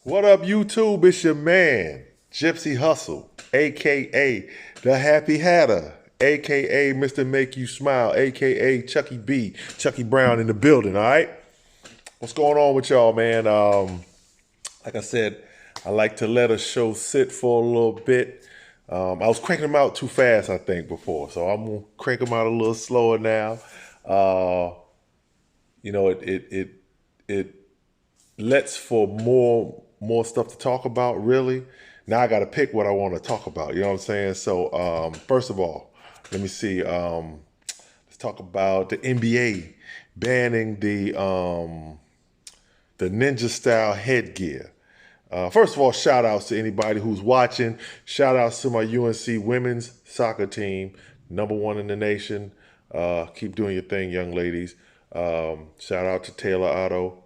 What up, YouTube? It's your man, Gypsy Hustle, aka the Happy Hatter, aka Mr. Make You Smile, aka Chucky B, Chucky Brown in the building. All right, what's going on with y'all, man? Like I said, I like to let a show sit for a little bit. I was cranking them out too fast, I think, before, so I'm gonna crank them out a little slower now. Uh, it lets for more stuff to talk about, really. Now I got to pick what I want to talk about. You know what I'm saying? So first of all, let me see. Let's talk about the NBA banning the ninja style headgear. First of all, shout outs to anybody who's watching. Shout outs to my UNC women's soccer team, #1 in the nation. Keep doing your thing, young ladies. Shout out to Taylor Otto.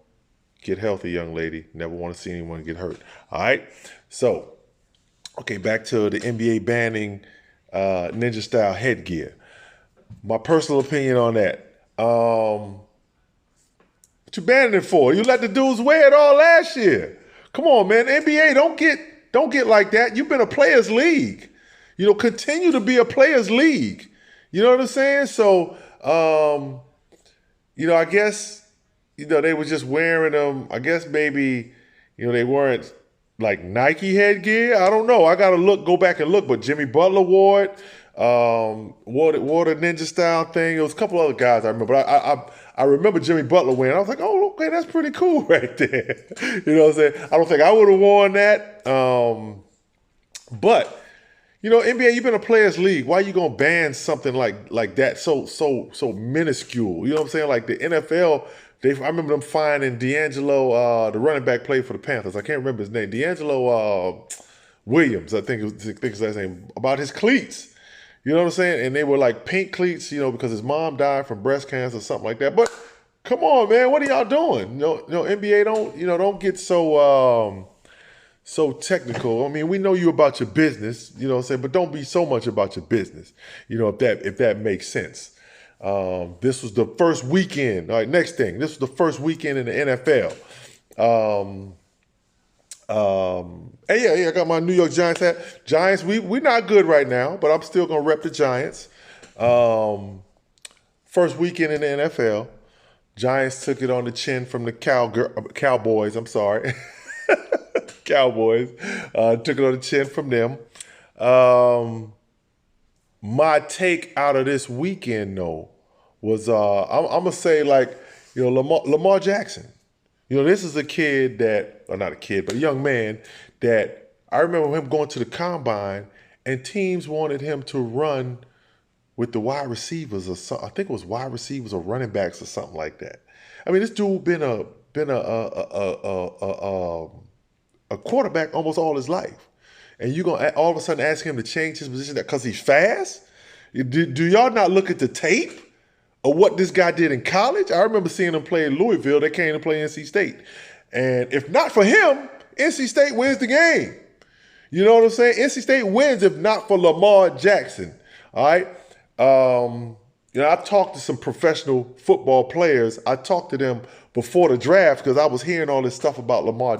Get healthy, young lady. Never want to see anyone get hurt. All right. So, okay, back to the NBA banning ninja style headgear. My personal opinion on that. What you banning it for? You let the dudes wear it all last year. Come on, man. NBA, don't get like that. You've been a players' league. Continue to be a players' league. You know what I'm saying? So, I guess they were just wearing them. I guess maybe, they weren't like Nike headgear. I don't know. I gotta go back and look. But Jimmy Butler wore it. Wore the ninja style thing. There was a couple other guys I remember. But I remember Jimmy Butler wearing. I was like, oh, okay, that's pretty cool right there. You know what I'm saying? I don't think I would have worn that. But NBA, you've been a players' league. Why are you gonna ban something like that so minuscule? You know what I'm saying? Like the NFL, I remember them finding D'Angelo, the running back played for the Panthers. I can't remember his name. D'Angelo Williams, I think his last name, about his cleats. You know what I'm saying? And they were like pink cleats, because his mom died from breast cancer or something like that. But come on, man, what are y'all doing? NBA don't get so technical. I mean, we know you about your business, you know what I'm saying, but don't be so much about your business, if that makes sense. This was the first weekend. All right, next thing. This was the first weekend in the NFL. And yeah, I got my New York Giants hat. Giants, we not good right now, but I'm still gonna rep the Giants. First weekend in the NFL. Giants took it on the chin from the Cowboys. I'm sorry. Cowboys. Took it on the chin from them. My take out of this weekend, though, was I'm gonna say, like, Lamar Jackson. This is a kid or not a kid, but a young man that I remember him going to the combine, and teams wanted him to run with the wide receivers or something. I think it was wide receivers or running backs or something like that. I mean, this dude been a quarterback almost all his life, and you're gonna all of a sudden ask him to change his position because he's fast? Do y'all not look at the tape of what this guy did in college? I remember seeing him play in Louisville. They came to play NC State, and if not for him, NC State wins the game. You know what I'm saying? NC State wins if not for Lamar Jackson. All right. I've talked to some professional football players. I talked to them before the draft because I was hearing all this stuff about Lamar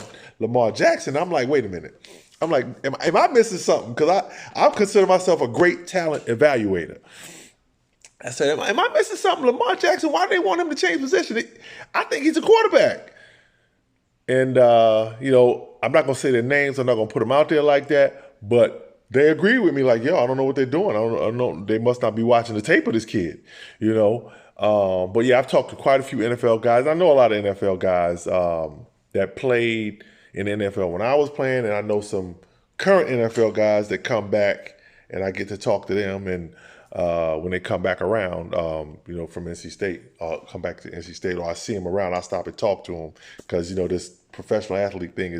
Jackson. I'm like, wait a minute. I'm like, am I missing something? Because I consider myself a great talent evaluator. I said, am I missing something? Lamar Jackson, why do they want him to change position? I think he's a quarterback. And, I'm not going to say their names. I'm not going to put them out there like that. But they agree with me like, yo, I don't know what they're doing. I don't know. They must not be watching the tape of this kid, But, yeah, I've talked to quite a few NFL guys. I know a lot of NFL guys that played in the NFL when I was playing. And I know some current NFL guys that come back, and I get to talk to them. And when they come back around, from NC State, come back to NC State, or I see them around, I stop and talk to them because, this professional athlete thing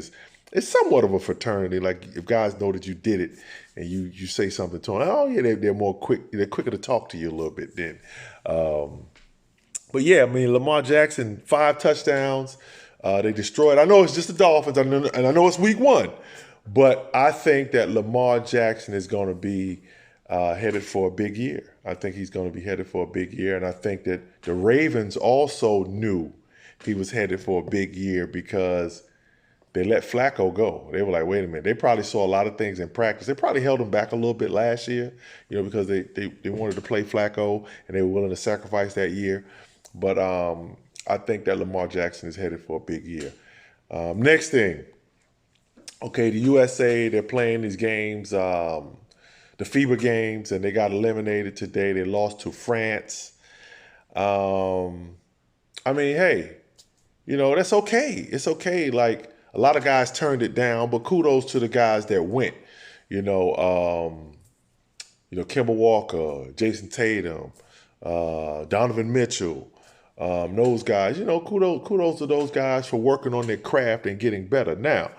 it's somewhat of a fraternity. Like, if guys know that you did it and you say something to them, oh yeah, they're more quick. They're quicker to talk to you a little bit then. But yeah, I mean, Lamar Jackson, 5 touchdowns. They destroyed. I know it's just the Dolphins, and I know it's week 1, but I think that Lamar Jackson is going to be headed for a big year. I think he's going to be headed for a big year, and I think that the Ravens also knew he was headed for a big year because they let Flacco go. They were like, wait a minute. They probably saw a lot of things in practice. They probably held him back a little bit last year, because they wanted to play Flacco and they were willing to sacrifice that year. But I think that Lamar Jackson is headed for a big year. Next thing, okay, the USA, they're playing these games, the FIBA games, and they got eliminated today. They lost to France. I mean, hey, that's okay. It's okay. Like, a lot of guys turned it down, but kudos to the guys that went. Kemba Walker, Jason Tatum, Donovan Mitchell, those guys. Kudos to those guys for working on their craft and getting better. Now,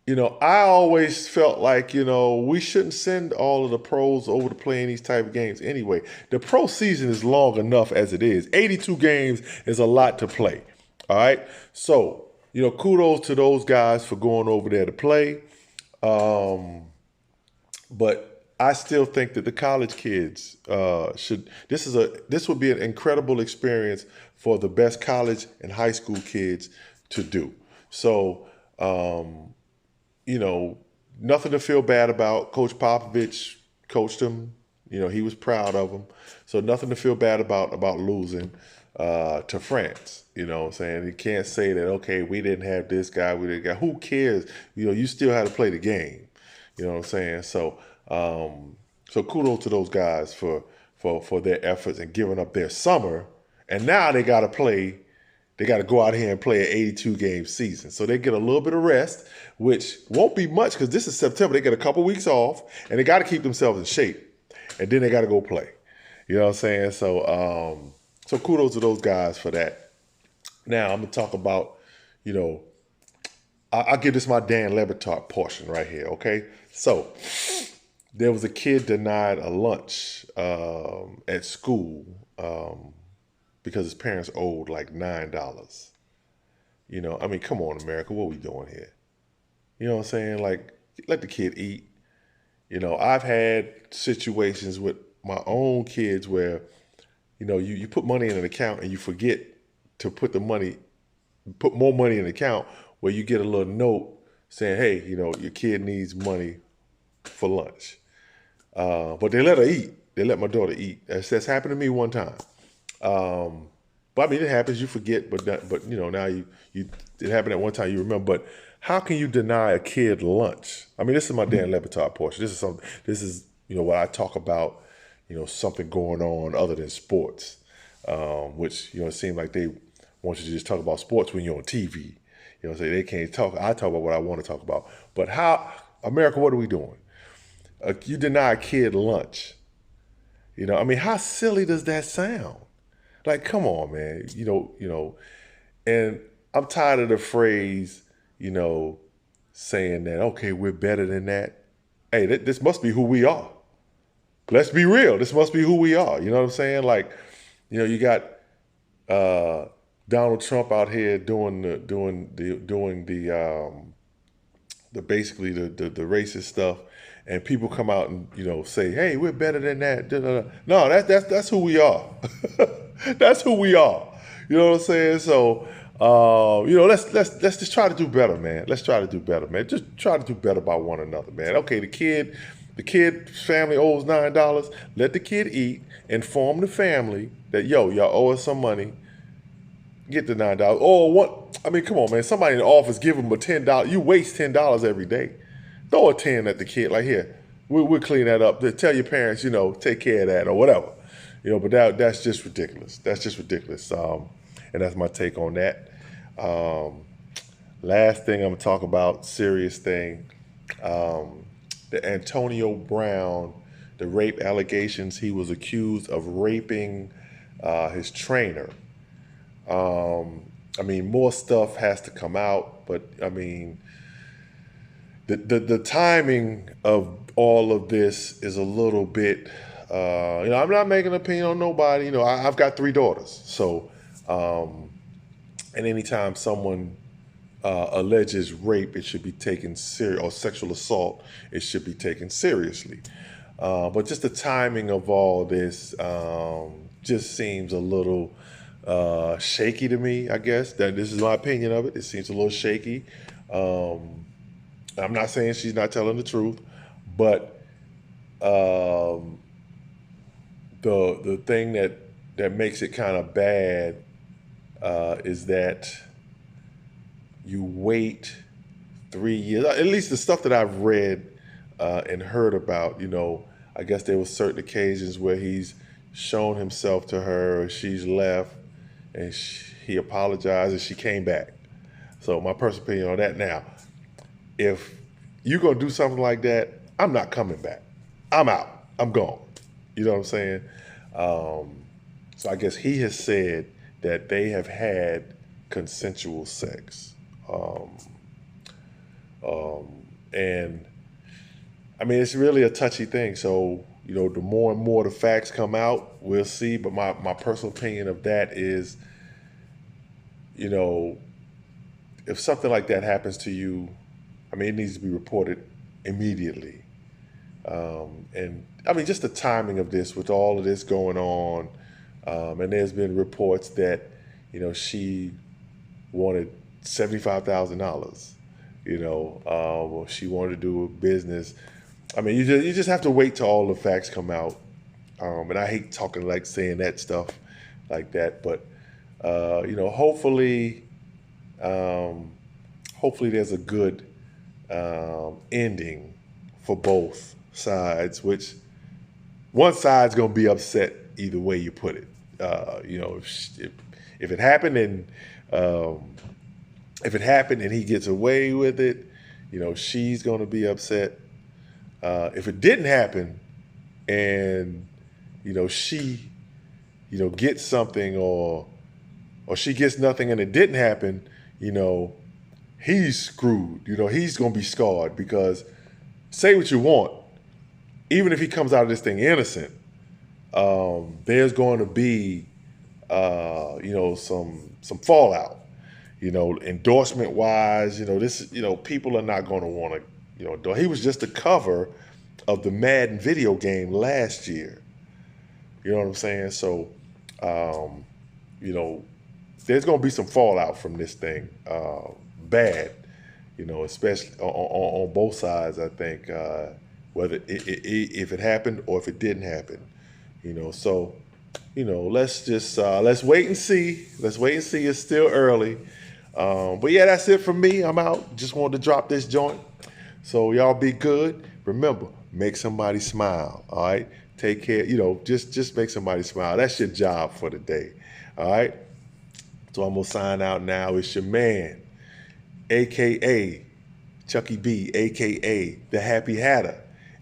I always felt like, we shouldn't send all of the pros over to playing these type of games anyway. The pro season is long enough as it is. 82 games is a lot to play. All right. So, kudos to those guys for going over there to play. But I still think that the college kids this would be an incredible experience for the best college and high school kids to do. So, nothing to feel bad about. Coach Popovich coached them. He was proud of them. So nothing to feel bad about losing to France. You know what I'm saying? You can't say that, okay, we didn't have this guy, we didn't got. Who cares? You still had to play the game. You know what I'm saying? So so kudos to those guys for their efforts and giving up their summer. And now they got to play. They got to go out here and play an 82-game season. So they get a little bit of rest, which won't be much because this is September. They get a couple weeks off, and they got to keep themselves in shape. And then they got to go play. You know what I'm saying? So so kudos to those guys for that. Now, I'm going to talk about, I'll give this my Dan Le Batard portion right here, okay? So there was a kid denied a lunch at school because his parents owed like $9. I mean, come on, America, what are we doing here? You know what I'm saying? Like, let the kid eat. I've had situations with my own kids where, you put money in an account and you forget to put more money in the account, where you get a little note saying, hey, your kid needs money for lunch. But they let her eat. They let my daughter eat. That's happened to me one time. But I mean, it happens. You forget, but now it happened at one time. You remember. But how can you deny a kid lunch? I mean, this is my Dan Le Batard portion. This is what I talk about. Something going on other than sports, which it seems like they want you to just talk about sports when you're on TV. Say they can't talk. I talk about what I want to talk about. But how, America? What are we doing? You deny a kid lunch. I mean, how silly does that sound? Like, come on, man. And I'm tired of the phrase, saying that, okay, we're better than that. Hey, this must be who we are. Let's be real. This must be who we are. You know what I'm saying? Like, you got Donald Trump out here doing the basically the racist stuff, and people come out and say, hey, we're better than that. No, that's who we are. That's who we are. You know what I'm saying? So let's just try to do better, man. Let's try to do better, man. Just try to do better by one another, man. Okay, the kid's family owes $9. Let the kid eat. Inform the family that, y'all owe us some money. Get the $9. Or what? I mean, come on, man. Somebody in the office give them a $10. You waste $10 every day. Throw a 10 at the kid. Like, here, we'll clean that up. Tell your parents, take care of that or whatever. But that's just ridiculous. That's just ridiculous. And that's my take on that. Last thing I'm going to talk about, serious thing. The Antonio Brown, the rape allegations. He was accused of raping his trainer. I mean, more stuff has to come out, but I mean, the timing of all of this is a little bit, I'm not making an opinion on nobody. I've got 3 daughters. So, and anytime someone alleges rape, it should be taken serious, or sexual assault, it should be taken seriously. But just the timing of all this just seems a little shaky to me, I guess. That this is my opinion of it. It seems a little shaky. I'm not saying she's not telling the truth, but the thing that makes it kind of bad is that you wait 3 years. At least the stuff that I've read and heard about, I guess there were certain occasions where he's shown himself to her, or she's left, and he apologized, and she came back. So my personal opinion on that now, if you're going to do something like that, I'm not coming back. I'm out. I'm gone. You know what I'm saying? So I guess he has said that they have had consensual sex. And I mean, it's really a touchy thing. So, the more and more the facts come out, we'll see. But my personal opinion of that is, if something like that happens to you, I mean, it needs to be reported immediately. And I mean, just the timing of this, with all of this going on, and there's been reports that, she wanted $75,000. She wanted to do a business. I mean, you just have to wait till all the facts come out. And I hate talking saying that stuff like that, but hopefully there's a good ending for both sides, which one side's gonna be upset either way you put it. If it happened and he gets away with it, she's gonna be upset. If it didn't happen and she gets something, or she gets nothing and it didn't happen, he's screwed. He's gonna be scarred, because say what you want, even if he comes out of this thing innocent, there's going to be some fallout. Endorsement wise, people are not going to want to. He was just a cover of the Madden video game last year. You know what I'm saying? So, there's going to be some fallout from this thing, bad. Especially on both sides. I think whether if it happened or if it didn't happen. So, let's wait and see. Let's wait and see. It's still early. But yeah, that's it from me. I'm out. Just wanted to drop this joint. So y'all be good. Remember, make somebody smile. All right. Take care. Just make somebody smile. That's your job for the day. All right. So I'm gonna sign out now. It's your man, AKA Chucky B, AKA the Happy Hatter,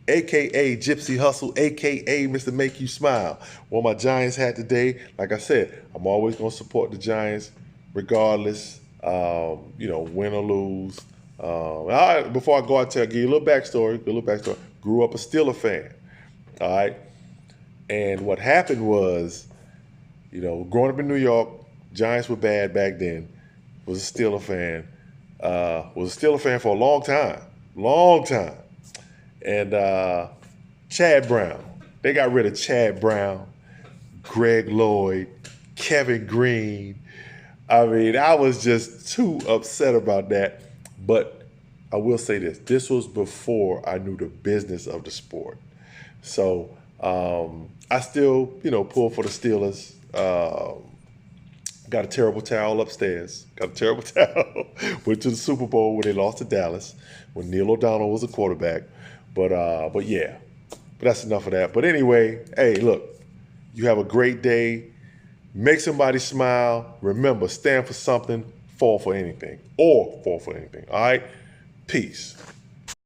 AKA Gypsy Hustle, AKA Mr. Make You Smile. Wore my Giants hat today. Like I said, I'm always gonna support the Giants, regardless. Win or lose. Before I go out, give you a little backstory. Grew up a Steeler fan. All right. And what happened was, growing up in New York, Giants were bad back then. Was a Steeler fan. Was a Steeler fan for a long time. And Chad Brown. They got rid of Chad Brown, Greg Lloyd, Kevin Green. I mean, I was just too upset about that. But I will say this. This was before I knew the business of the sport. So I still, pull for the Steelers. Got a terrible towel upstairs. Went to the Super Bowl where they lost to Dallas when Neil O'Donnell was a quarterback. But yeah. But that's enough of that. But anyway, hey, look, you have a great day. Make somebody smile. Remember, stand for something, fall for anything. All right? Peace.